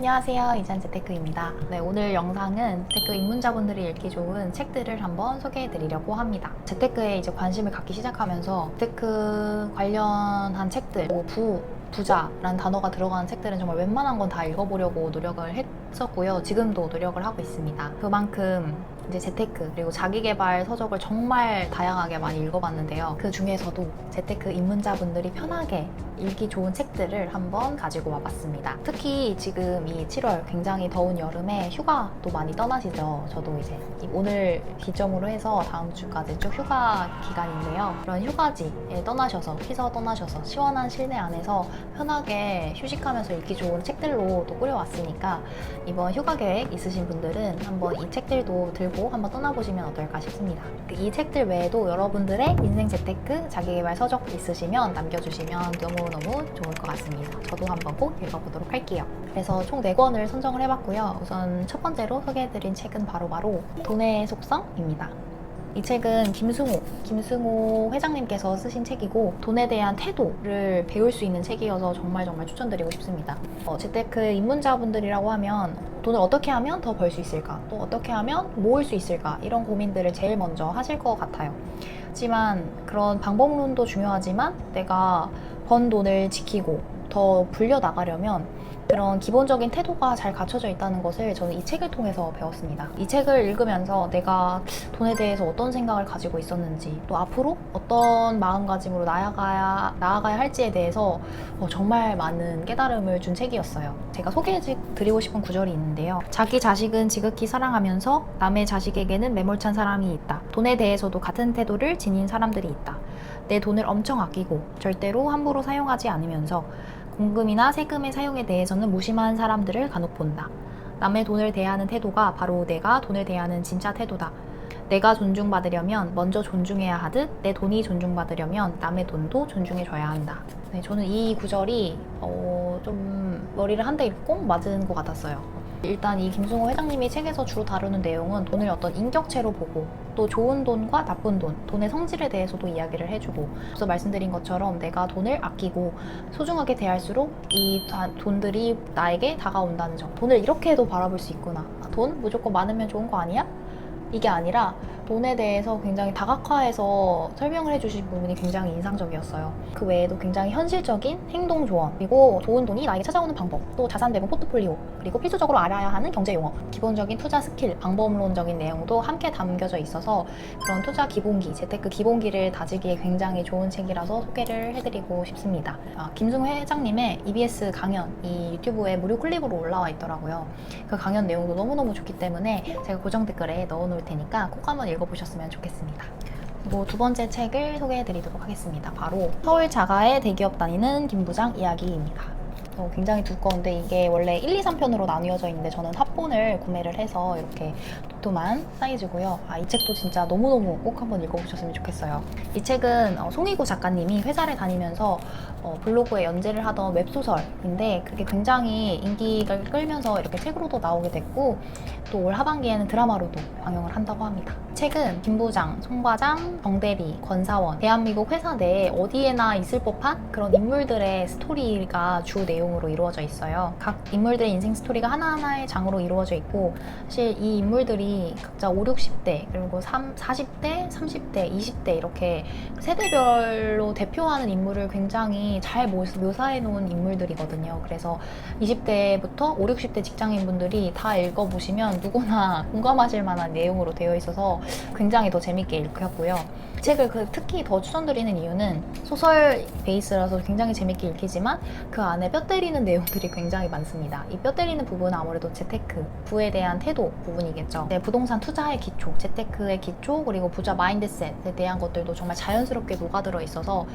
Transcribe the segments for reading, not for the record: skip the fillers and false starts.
안녕하세요, 이잔재테크입니다. 네, 오늘 영상은 재테크 입문자분들이 읽기 좋은 책들을 한번 소개해 드리려고 합니다. 재테크에 이제 관심을 갖기 시작하면서 재테크 관련한 책들, 부자라는 단어가 들어가는 책들은 정말 웬만한 건 다 읽어보려고 노력을 했었고요. 지금도 노력을 하고 있습니다. 그만큼 이제 재테크 그리고 자기계발 서적을 정말 다양하게 많이 읽어봤는데요. 그 중에서도 재테크 입문자분들이 편하게 읽기 좋은 책들을 한번 가지고 와봤습니다. 특히 지금 이 7월 굉장히 더운 여름에 휴가도 많이 떠나시죠. 저도 이제 오늘 기점으로 해서 다음 주까지 쭉 휴가 기간인데요. 그런 휴가지에 떠나셔서 시원한 실내 안에서 편하게 휴식하면서 읽기 좋은 책들로 또 꾸려왔으니까 이번 휴가 계획 있으신 분들은 한번 이 책들도 들고 한번 떠나보시면 어떨까 싶습니다. 이 책들 외에도 여러분들의 인생 재테크 자기계발 서적 있으시면 남겨주시면 너무너무 좋을 것 같습니다. 저도 한번 꼭 읽어보도록 할게요. 그래서 총 4권을 선정을 해봤고요. 우선 첫 번째로 소개해드린 책은 바로 돈의 속성입니다. 이 책은 김승호 회장님께서 쓰신 책이고 돈에 대한 태도를 배울 수 있는 책이어서 정말 추천드리고 싶습니다. 재테크 입문자분들이라고 하면 돈을 어떻게 하면 더 벌 수 있을까? 또 어떻게 하면 모을 수 있을까? 이런 고민들을 제일 먼저 하실 것 같아요. 하지만 그런 방법론도 중요하지만 내가 번 돈을 지키고 더 불려나가려면 그런 기본적인 태도가 잘 갖춰져 있다는 것을 저는 이 책을 통해서 배웠습니다. 이 책을 읽으면서 내가 돈에 대해서 어떤 생각을 가지고 있었는지 또 앞으로 어떤 마음가짐으로 나아가야 할지에 대해서 정말 많은 깨달음을 준 책이었어요. 제가 소개해드리고 싶은 구절이 있는데요. 자기 자식은 지극히 사랑하면서 남의 자식에게는 매몰찬 사람이 있다. 돈에 대해서도 같은 태도를 지닌 사람들이 있다. 내 돈을 엄청 아끼고 절대로 함부로 사용하지 않으면서 공금이나 세금의 사용에 대해서는 무심한 사람들을 간혹 본다. 남의 돈을 대하는 태도가 바로 내가 돈을 대하는 진짜 태도다. 내가 존중받으려면 먼저 존중해야 하듯 내 돈이 존중받으려면 남의 돈도 존중해줘야 한다. 네, 저는 이 구절이 좀 머리를 한 대 꼭 맞은 것 같았어요. 일단 이 김승호 회장님이 책에서 주로 다루는 내용은 돈을 어떤 인격체로 보고 또 좋은 돈과 나쁜 돈의 성질에 대해서도 이야기를 해주고 앞서 말씀드린 것처럼 내가 돈을 아끼고 소중하게 대할수록 이 돈들이 나에게 다가온다는 점. 돈을 이렇게도 바라볼 수 있구나. 돈 무조건 많으면 좋은 거 아니야? 이게 아니라 돈에 대해서 굉장히 다각화해서 설명을 해주신 부분이 굉장히 인상적이었어요. 그 외에도 굉장히 현실적인 행동 조언, 그리고 좋은 돈이 나에게 찾아오는 방법, 또 자산 배분 포트폴리오, 그리고 필수적으로 알아야 하는 경제 용어, 기본적인 투자 스킬, 방법론적인 내용도 함께 담겨져 있어서 그런 투자 기본기, 재테크 기본기를 다지기에 굉장히 좋은 책이라서 소개를 해드리고 싶습니다. 김승호 회장님의 EBS 강연, 이 유튜브에 무료 클립으로 올라와 있더라고요. 그 강연 내용도 너무너무 좋기 때문에 제가 고정 댓글에 넣어놓을 테니까 꼭 한번 읽어보셨으면 좋겠습니다. 그리고 두 번째 책을 소개해드리도록 하겠습니다. 바로 서울 자가의 대기업 다니는 김 부장 이야기입니다. 굉장히 두꺼운데 이게 원래 1, 2, 3편으로 나뉘어져 있는데 저는 합본을 구매를 해서 이렇게 도톰한 사이즈고요. 이 책도 진짜 너무너무 꼭 한번 읽어보셨으면 좋겠어요. 이 책은 송희구 작가님이 회사를 다니면서 블로그에 연재를 하던 웹소설인데 그게 굉장히 인기가 끌면서 이렇게 책으로도 나오게 됐고 또 올 하반기에는 드라마로도 방영을 한다고 합니다. 책은 김 부장, 송 과장, 정대리, 권사원, 대한민국 회사 내에 어디에나 있을 법한 그런 인물들의 스토리가 주 내용으로 이루어져 있어요. 각 인물들의 인생 스토리가 하나하나의 장으로 이루어져 있고 사실 이 인물들이 각자 5, 60대 그리고 40대, 30대, 20대 이렇게 세대별로 대표하는 인물을 굉장히 잘 묘사해 놓은 인물들이거든요. 그래서 20대부터 5, 60대 직장인분들이 다 읽어보시면 누구나 공감하실 만한 내용으로 되어 있어서 굉장히 더 재밌게 읽혔고요. 이 책을 특히 더 추천드리는 이유는 소설 베이스라서 굉장히 재밌게 읽히지만 그 안에 뼈 때리는 내용들이 굉장히 많습니다. 이 뼈 때리는 부분은 아무래도 재테크, 부에 대한 태도 부분이겠죠. 부동산 투자의 기초, 재테크의 기초, 그리고 부자 마인드셋에 대한 것들도 정말 자연스럽게 녹아들어 있어서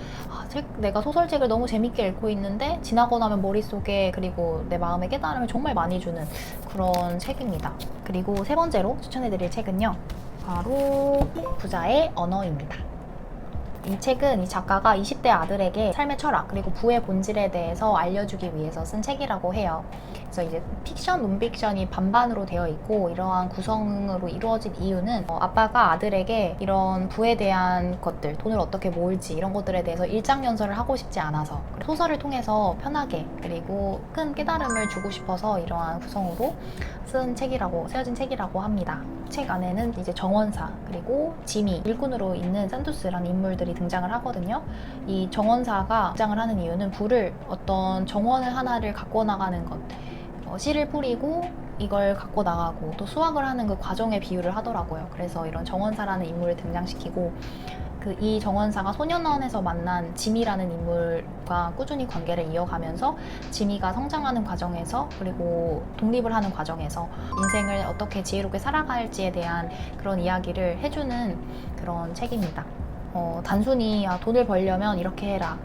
내가 소설책을 너무 재밌게 읽고 있는데 지나고 나면 머릿속에 그리고 내 마음에 깨달음을 정말 많이 주는 그런 책입니다. 그리고 세 번째로 추천해드릴 책은요. 바로 부자의 언어입니다. 이 책은 이 작가가 20대 아들에게 삶의 철학 그리고 부의 본질에 대해서 알려주기 위해서 쓴 책이라고 해요. 그래서 이제 픽션, 논픽션이 반반으로 되어 있고 이러한 구성으로 이루어진 이유는 아빠가 아들에게 이런 부에 대한 것들, 돈을 어떻게 모을지 이런 것들에 대해서 일장연설을 하고 싶지 않아서 소설을 통해서 편하게 그리고 큰 깨달음을 주고 싶어서 이러한 구성으로 쓰여진 책이라고 합니다. 책 안에는 이제 정원사 그리고 지미, 일꾼으로 있는 산토스라는 인물들이 등장을 하거든요. 이 정원사가 등장을 하는 이유는 부를 어떤 정원을 하나를 갖고 나가는 것, 씨를 뿌리고 이걸 갖고 나가고 또 수확을 하는 그 과정에 비유를 하더라고요. 그래서 이런 정원사라는 인물을 등장시키고 이 정원사가 소년원에서 만난 지미라는 인물과 꾸준히 관계를 이어가면서 지미가 성장하는 과정에서 그리고 독립을 하는 과정에서 인생을 어떻게 지혜롭게 살아갈지에 대한 그런 이야기를 해주는 그런 책입니다. 단순히 돈을 벌려면 이렇게 해라,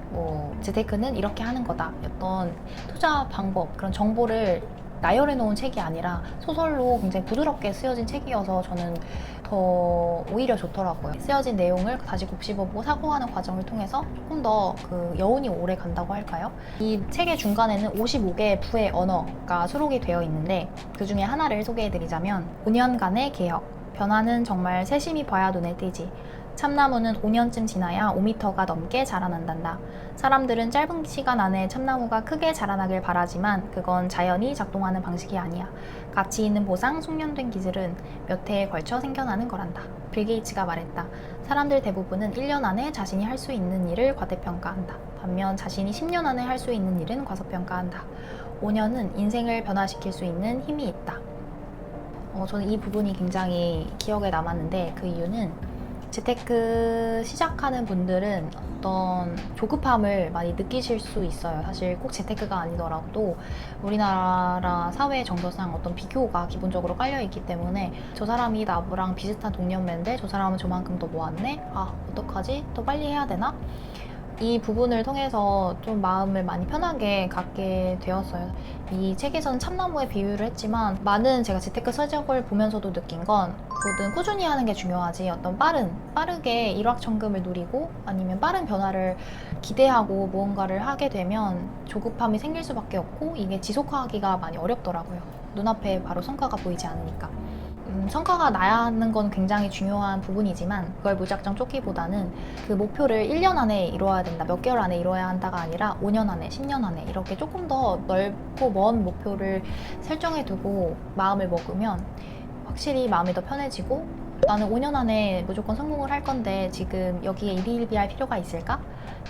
재테크는 이렇게 하는 거다, 어떤 투자 방법, 그런 정보를 나열해 놓은 책이 아니라 소설로 굉장히 부드럽게 쓰여진 책이어서 저는 더 오히려 좋더라고요. 쓰여진 내용을 다시 곱씹어보고 사고하는 과정을 통해서 조금 더 그 여운이 오래 간다고 할까요? 이 책의 중간에는 55개의 부의 언어가 수록이 되어 있는데 그 중에 하나를 소개해드리자면 5년간의 개혁, 변화는 정말 세심히 봐야 눈에 띄지. 참나무는 5년쯤 지나야 5m가 넘게 자라난단다. 사람들은 짧은 시간 안에 참나무가 크게 자라나길 바라지만 그건 자연이 작동하는 방식이 아니야. 가치 있는 보상, 숙련된 기술은 몇 해에 걸쳐 생겨나는 거란다. 빌 게이츠가 말했다. 사람들 대부분은 1년 안에 자신이 할 수 있는 일을 과대평가한다. 반면 자신이 10년 안에 할 수 있는 일은 과소평가한다. 5년은 인생을 변화시킬 수 있는 힘이 있다. 저는 이 부분이 굉장히 기억에 남았는데 그 이유는 재테크 시작하는 분들은 어떤 조급함을 많이 느끼실 수 있어요. 사실 꼭 재테크가 아니더라도 우리나라 사회 정서상 어떤 비교가 기본적으로 깔려있기 때문에 저 사람이 나랑 비슷한 동년배인데 저 사람은 저만큼 더 모았네? 어떡하지? 더 빨리 해야 되나? 이 부분을 통해서 좀 마음을 많이 편하게 갖게 되었어요. 이 책에서는 참나무에 비유를 했지만 많은 제가 재테크 서적을 보면서도 느낀 건 뭐든 꾸준히 하는 게 중요하지 어떤 빠르게 일확천금을 누리고 아니면 빠른 변화를 기대하고 무언가를 하게 되면 조급함이 생길 수밖에 없고 이게 지속하기가 많이 어렵더라고요. 눈앞에 바로 성과가 보이지 않으니까. 성과가 나야 하는 건 굉장히 중요한 부분이지만 그걸 무작정 쫓기보다는 그 목표를 1년 안에 이루어야 된다, 몇 개월 안에 이루어야 한다가 아니라 5년 안에, 10년 안에 이렇게 조금 더 넓고 먼 목표를 설정해 두고 마음을 먹으면 확실히 마음이 더 편해지고 나는 5년 안에 무조건 성공을 할 건데 지금 여기에 일희일비할 필요가 있을까?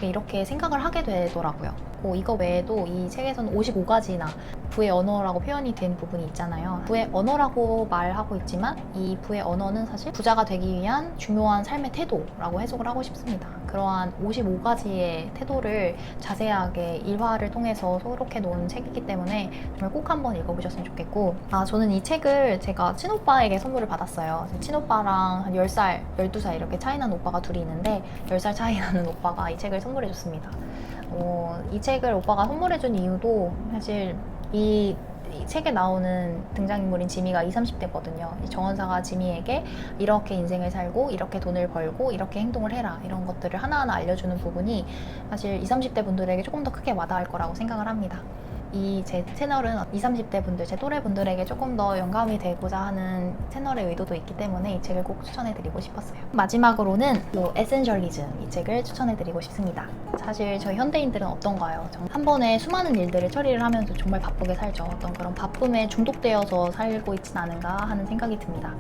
이렇게 생각을 하게 되더라고요. 이거 외에도 이 책에서는 55가지나 부의 언어라고 표현이 된 부분이 있잖아요. 부의 언어라고 말하고 있지만 이 부의 언어는 사실 부자가 되기 위한 중요한 삶의 태도라고 해석을 하고 싶습니다. 그러한 55가지의 태도를 자세하게 일화를 통해서 소록해 놓은 책이기 때문에 정말 꼭 한번 읽어보셨으면 좋겠고 저는 이 책을 제가 친오빠에게 선물을 받았어요. 친오빠랑 한 10살, 12살 이렇게 차이 나는 오빠가 둘이 있는데 10살 차이 나는 오빠가 이 책을 선물해 줬습니다. 이 책을 오빠가 선물해준 이유도 사실 이 책에 나오는 등장인물인 지미가 20, 30대거든요. 정원사가 지미에게 이렇게 인생을 살고 이렇게 돈을 벌고 이렇게 행동을 해라 이런 것들을 하나하나 알려주는 부분이 사실 20, 30대 분들에게 조금 더 크게 와닿을 거라고 생각을 합니다. 제 채널은 20, 30대 분들, 제 또래 분들에게 조금 더 영감이 되고자 하는 채널의 의도도 있기 때문에 이 책을 꼭 추천해드리고 싶었어요. 마지막으로는 에센셜리즘 이 책을 추천해드리고 싶습니다. 사실 저희 현대인들은 어떤가요? 한 번에 수많은 일들을 처리를 하면서 정말 바쁘게 살죠. 어떤 그런 바쁨에 중독되어서 살고 있진 않은가 하는 생각이 듭니다.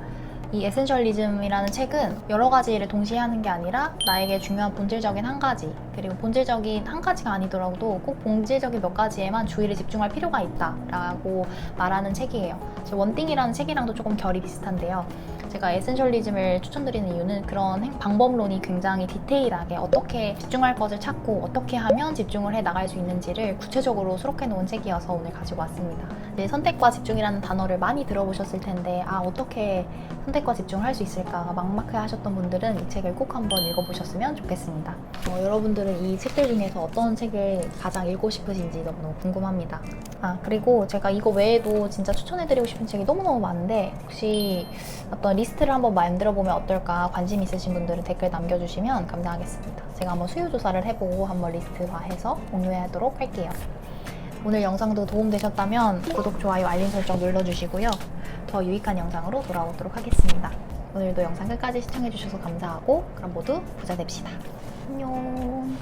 이 에센셜리즘이라는 책은 여러 가지 일을 동시에 하는 게 아니라 나에게 중요한 본질적인 한 가지, 그리고 본질적인 한 가지가 아니더라도 꼭 본질적인 몇 가지에만 주의를 집중할 필요가 있다라고 말하는 책이에요. 원띵이라는 책이랑도 조금 결이 비슷한데요. 제가 에센셜리즘을 추천드리는 이유는 그런 방법론이 굉장히 디테일하게 어떻게 집중할 것을 찾고 어떻게 하면 집중을 해 나갈 수 있는지를 구체적으로 수록해 놓은 책이어서 오늘 가지고 왔습니다. 선택과 집중이라는 단어를 많이 들어보셨을 텐데 어떻게 선택과 집중을 할 수 있을까 막막해 하셨던 분들은 이 책을 꼭 한번 읽어보셨으면 좋겠습니다. 여러분들은 이 책들 중에서 어떤 책을 가장 읽고 싶으신지 너무너무 궁금합니다. 그리고 제가 이거 외에도 진짜 추천해드리고 싶은 책이 너무너무 많은데 혹시 어떤 리스트를 한번 만들어보면 어떨까 관심 있으신 분들은 댓글 남겨주시면 감사하겠습니다. 제가 한번 수요조사를 해보고 한번 리스트화해서 공유하도록 할게요. 오늘 영상도 도움되셨다면 구독, 좋아요, 알림 설정 눌러주시고요. 더 유익한 영상으로 돌아오도록 하겠습니다. 오늘도 영상 끝까지 시청해주셔서 감사하고 그럼 모두 부자 됩시다. 안녕.